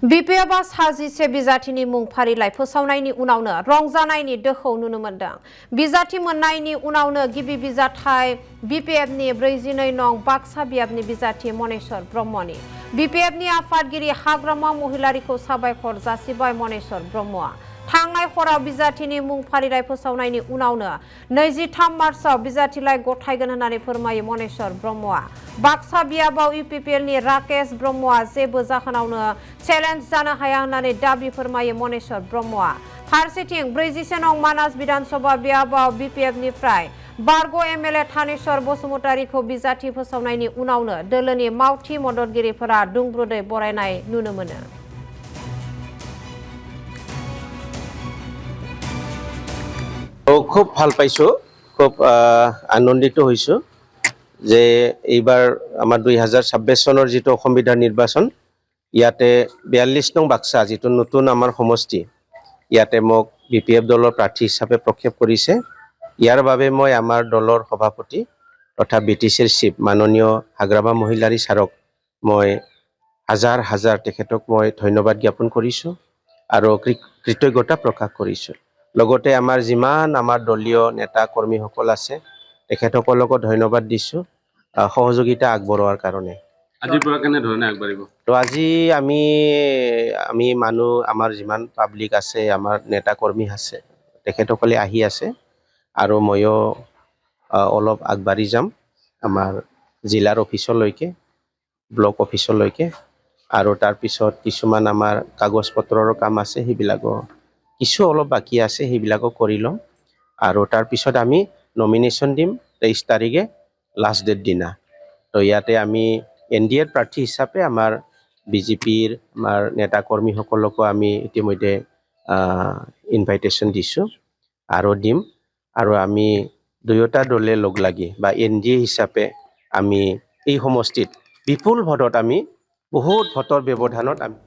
BPF साजिसे बिजाथिनि मुं फारिलाइ फोसावनायनि उनावनो रंजानायनि दोहौ नुनो मोनदों। बिजाथि मोननायनि उनावनो गिबि बिजाथाय BPFनि 42 नं बाक्सा बियाबनि बिजाथि मनेश्वर ब्रह्मनि। BPFनि आफादगिरि हाग्रामा महिलारिखौ साबायखर जासिबाय मनेश्वर ब्रह्मआ। थांनाय हराव बिजाथिनि मुं फारिलाइ फोसावनायनि उनावनो 23 मार्चआव बिजाथिलाइ गथायगोन होननानै फोरमायो मनेश्वर ब्रह्मआ। बाक्सा बियाबाव UPPLनि राकेश ब्रह्मआ जेबो जाहोनावनो चेलेन्ज जानो हाया होननानै दाबि फोरमायो मनेश्वर ब्रह्मआ। फारसेथिं 46 नं मानास विधानसभा बियाबाव BPFनिफ्राय बारग' MLA थानेश्वर बसुमतारीखौ बिजाथि फोसावनायनि उनावनो दोलोनि मावथि मददगिरिफोरा दुंब्रुदै बरायनाय नुनो मोनो। খুব ভাল পাইছো, খুব আনন্দিত হৈছো যে এইবাৰ আমাৰ 2026 চনৰ যিটো সংবিধান নিৰ্বাচন ইয়াতে 42 নং বাক্সা যিটো নতুন আমাৰ সমষ্টি ইয়াতে মোক BPF দলৰ প্ৰাৰ্থী হিচাপে প্ৰক্ষেপ কৰিছে। ইয়াৰ বাবে মই আমাৰ দলৰ সভাপতি তথা BTCৰ চিফ মাননীয় হাগ্ৰামা মহিলাৰী ছাৰক মই হাজাৰ হাজাৰ তেখেতক মই ধন্যবাদ জ্ঞাপন কৰিছো আৰু কৃতজ্ঞতা প্ৰকাশ কৰিছো। লগতে আমাৰ যিমান আমাৰ দলীয় নেতা কৰ্মীসকল আছে তেখেতসকলকো ধন্যবাদ দিছো সহযোগিতা আগবঢ়োৱাৰ কাৰণে। আজিৰ পৰা কেনে ধৰণে আগবাঢ়িব? তো আজি আমি মানুহ আমাৰ যিমান পাব্লিক আছে আমাৰ নেতা কৰ্মী আছে তেখেতসকলে আহি আছে আৰু ময়ো অলপ আগবাঢ়ি যাম আমাৰ জিলাৰ অফিচলৈকে, ব্লক অফিচলৈকে আৰু তাৰপিছত কিছুমান আমাৰ কাগজ পত্ৰৰ কাম আছে সেইবিলাকো কিছু অলপ বাকী আছে সেইবিলাকো কৰি ল'ম আৰু তাৰপিছত আমি নমিনেশ্যন দিম 23 তাৰিখে লাষ্ট ডেট দিনা। তো ইয়াতে আমি NDAৰ প্ৰাৰ্থী হিচাপে আমাৰ BJPৰ আমাৰ নেতা কৰ্মীসকলকো আমি ইতিমধ্যে ইনভাইটেশ্যন দিছোঁ আৰু দিম আৰু আমি দুয়োটা দলে লগ লাগি বা NDA হিচাপে আমি এই সমষ্টিত বিপুল ভোটত আমি বহুত ভোটৰ ব্যৱধানত আমি